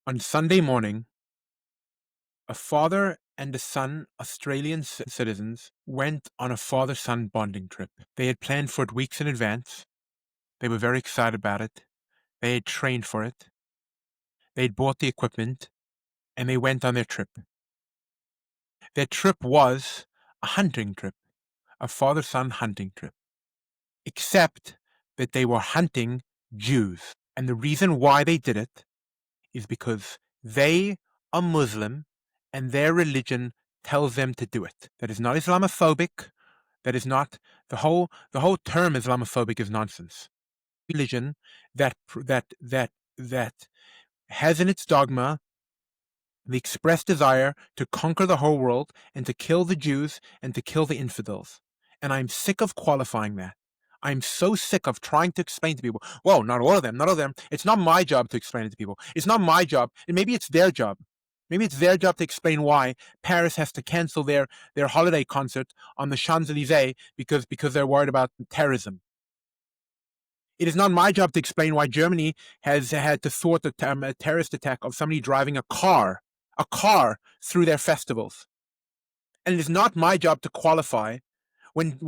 On Sunday morning, a father and a son, Australian citizens, went on a father-son bonding trip. They had planned for it weeks in advance. They were very excited about it. They had trained for it. They had bought the equipment, and they went on their trip. Their trip was a hunting trip, a father-son hunting trip, except that they were hunting Jews. And the reason why they did it is because they are Muslim and their religion tells them to do it. That is not Islamophobic. That is not the whole term Islamophobic is nonsense. Religion that has in its dogma the express desire to conquer the whole world and to kill the Jews and to kill the infidels. And I'm sick of qualifying that. I'm so sick of trying to explain to people, well, not all of them, not all of them. It's not my job to explain it to people. It's not my job. And maybe it's their job. Maybe it's their job to explain why Paris has to cancel their holiday concert on the Champs-Élysées because they're worried about terrorism. It is not my job to explain why Germany has had to thwart a terrorist attack of somebody driving a car through their festivals. And it is not my job to qualify when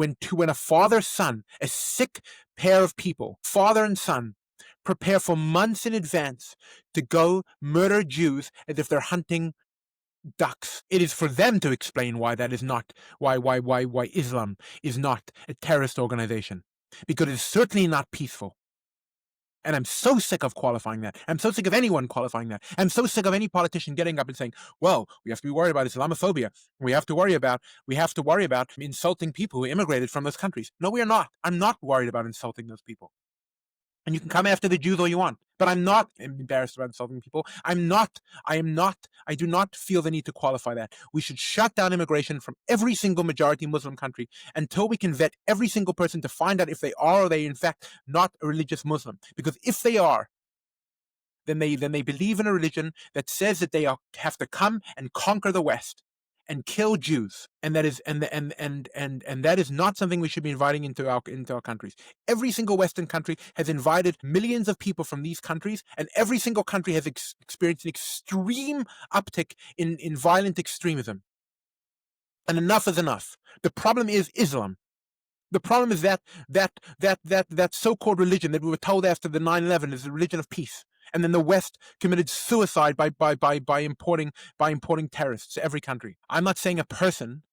a father-son, a sick pair of people, father and son, prepare for months in advance to go murder Jews as if they're hunting ducks. It is for them to explain why that is not why Islam is not a terrorist organization. Because it is certainly not peaceful. And I'm so sick of qualifying that. I'm so sick of anyone qualifying that. I'm so sick of any politician getting up and saying, well, we have to be worried about Islamophobia. We have to worry about insulting people who immigrated from those countries. No, we are not. I'm not worried about insulting those people. And you can come after the Jews all you want. But I'm not embarrassed about insulting people. I do not feel the need to qualify that. We should shut down immigration from every single majority Muslim country until we can vet every single person to find out if they are or they in fact not a religious Muslim. Because if they are, then they believe in a religion that says that have to come and conquer the West and kill Jews, and that is not something we should be inviting into our countries. Every single Western country has invited millions of people from these countries, and every single country has experienced an extreme uptick in violent extremism. And enough is enough. The problem is Islam. The problem is that so-called religion that we were told after the 9/11 is the religion of peace. And then the West committed suicide by importing terrorists to every country. I'm not saying a person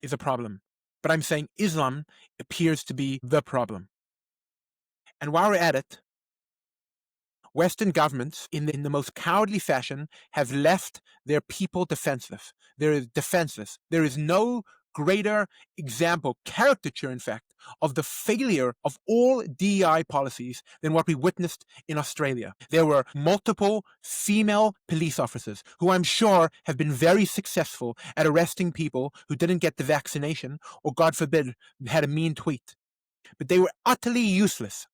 is a problem, but I'm saying Islam appears to be the problem. And while we're at it, Western governments, in the most cowardly fashion, have left their people defenseless. There is no greater example, caricature, in fact, of the failure of all DEI policies than what we witnessed in Australia. There were multiple female police officers who I'm sure have been very successful at arresting people who didn't get the vaccination or, God forbid, had a mean tweet. But they were utterly useless,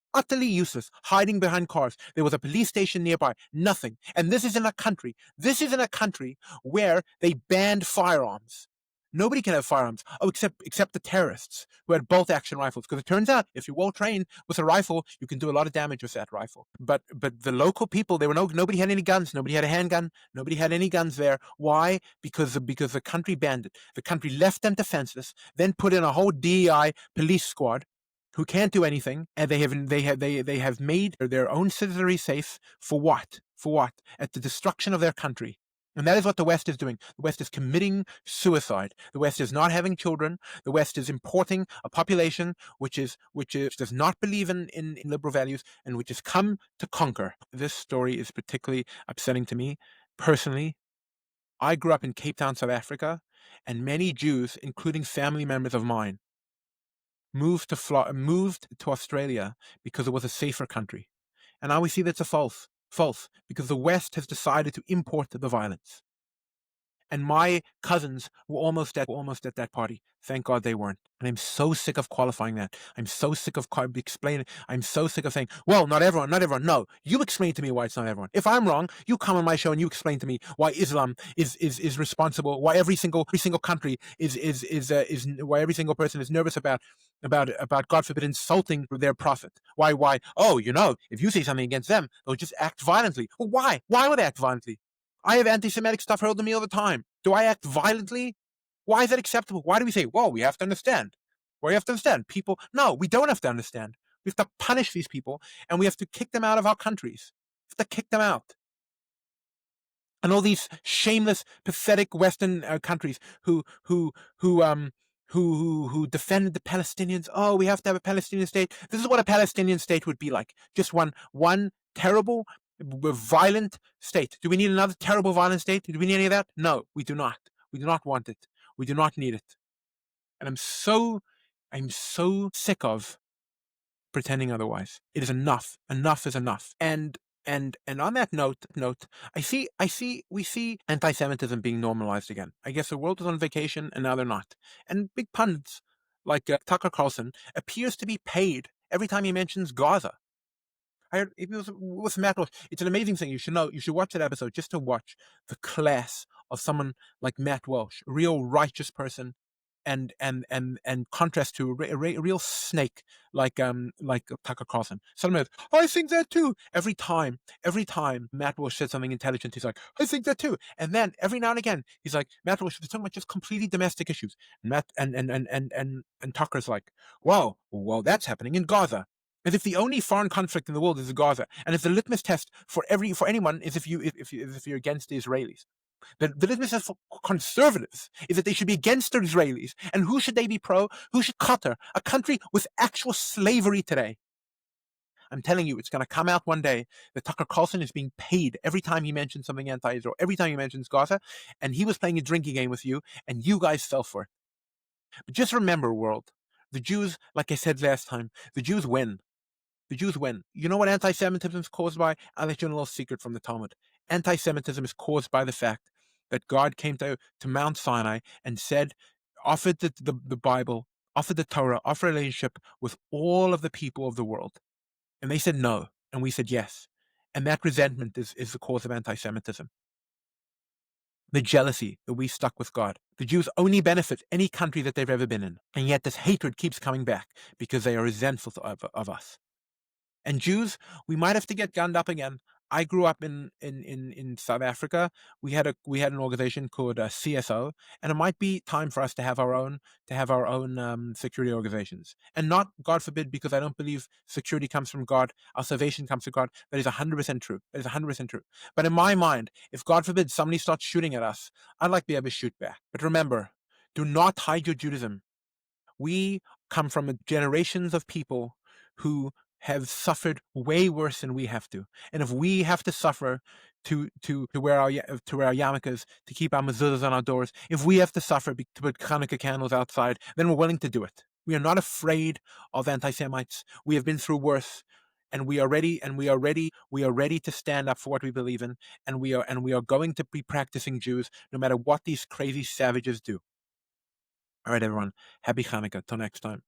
hiding behind cars. There was a police station nearby, nothing. And this is in a country where they banned firearms. Nobody can have firearms, except the terrorists who had bolt-action rifles. Because it turns out, if you're well trained with a rifle, you can do a lot of damage with that rifle. But the local people, nobody had any guns. Nobody had a handgun. Nobody had any guns there. Why? Because the country banned it. The country left them defenseless, then put in a whole DEI police squad who can't do anything, and they have made their own citizenry safe for what? At the destruction of their country. And that is what the West is doing. The West is committing suicide. The West is not having children. The West is importing a population which does not believe in liberal values and which has come to conquer. This story is particularly upsetting to me personally. I grew up in Cape Town, South Africa, and many Jews, including family members of mine, moved to Australia because it was a safer country. And now we see that's a false, because the West has decided to import the violence. and my cousins were almost at that party. Thank God they weren't. And I'm so sick of qualifying that. I'm so sick of explaining. I'm so sick of saying, well, not everyone, not everyone. No, you explain to me why it's not everyone. If I'm wrong, you come on my show and you explain to me why Islam is responsible, why every single country is why every single person is nervous about God forbid insulting their prophet. Why? Oh, if you say something against them, they'll just act violently. Well, why? Why would they act violently? I have anti-Semitic stuff hurled at me all the time. Do I act violently? Why is that acceptable? Why do we say, well, we have to understand? Well, we have to understand. People, no, we don't have to understand. We have to punish these people, and we have to kick them out of our countries. We have to kick them out. And all these shameless, pathetic Western countries who defended the Palestinians. Oh, we have to have a Palestinian state. This is what a Palestinian state would be like. Just one terrible, violent state. Do we need another terrible, violent state? Do we need any of that? No, we do not. We do not want it. We do not need it. And I'm so sick of pretending otherwise. It is enough. Enough is enough. And on that note, we see anti-Semitism being normalized again. I guess the world was on vacation and now they're not. And big pundits like Tucker Carlson appears to be paid every time he mentions Gaza. I heard it was with Matt Walsh. It's an amazing thing. You should know. You should watch that episode just to watch the class of someone like Matt Walsh, a real righteous person, and contrast to a real snake like Tucker Carlson. Someone, I think that too. Every time Matt Walsh said something intelligent, he's like, I think that too. And then every now and again, he's like, Matt Walsh is talking about just completely domestic issues. And Matt and Tucker's like, well, that's happening in Gaza. As if the only foreign conflict in the world is Gaza, and if the litmus test for anyone is if you're against the Israelis. The litmus test for conservatives is that they should be against the Israelis. And who should they be pro? Who should Qatar, a country with actual slavery today? I'm telling you, it's going to come out one day that Tucker Carlson is being paid every time he mentions something anti-Israel, every time he mentions Gaza, and he was playing a drinking game with you, and you guys fell for it. But just remember, world, the Jews, like I said last time, the Jews win. The Jews win. You know what anti-Semitism is caused by? I'll let you in a little secret from the Talmud. Anti-Semitism is caused by the fact that God came to Mount Sinai and offered the Bible, offered the Torah, offered a relationship with all of the people of the world. And they said no, and we said yes. And that resentment is the cause of anti-Semitism. The jealousy that we stuck with God. The Jews only benefit any country that they've ever been in. And yet this hatred keeps coming back because they are resentful of us. And Jews, we might have to get gunned up again. I grew up in South Africa. We had an organization called CSO, and it might be time for us to have our own security organizations. And not, God forbid, because I don't believe security comes from God, our salvation comes from God. That is 100% true. That is 100% true. But in my mind, if God forbid somebody starts shooting at us, I'd like to be able to shoot back. But remember, do not hide your Judaism. We come from generations of people who have suffered way worse than we have to. And if we have to suffer to wear our yarmulkes, to keep our mezuzahs on our doors, if we have to suffer to put Hanukkah candles outside, then we're willing to do it. We are not afraid of anti-Semites. We have been through worse, and we are ready to stand up for what we believe in, and we are going to be practicing Jews no matter what these crazy savages do. All right, everyone. Happy Hanukkah. Till next time.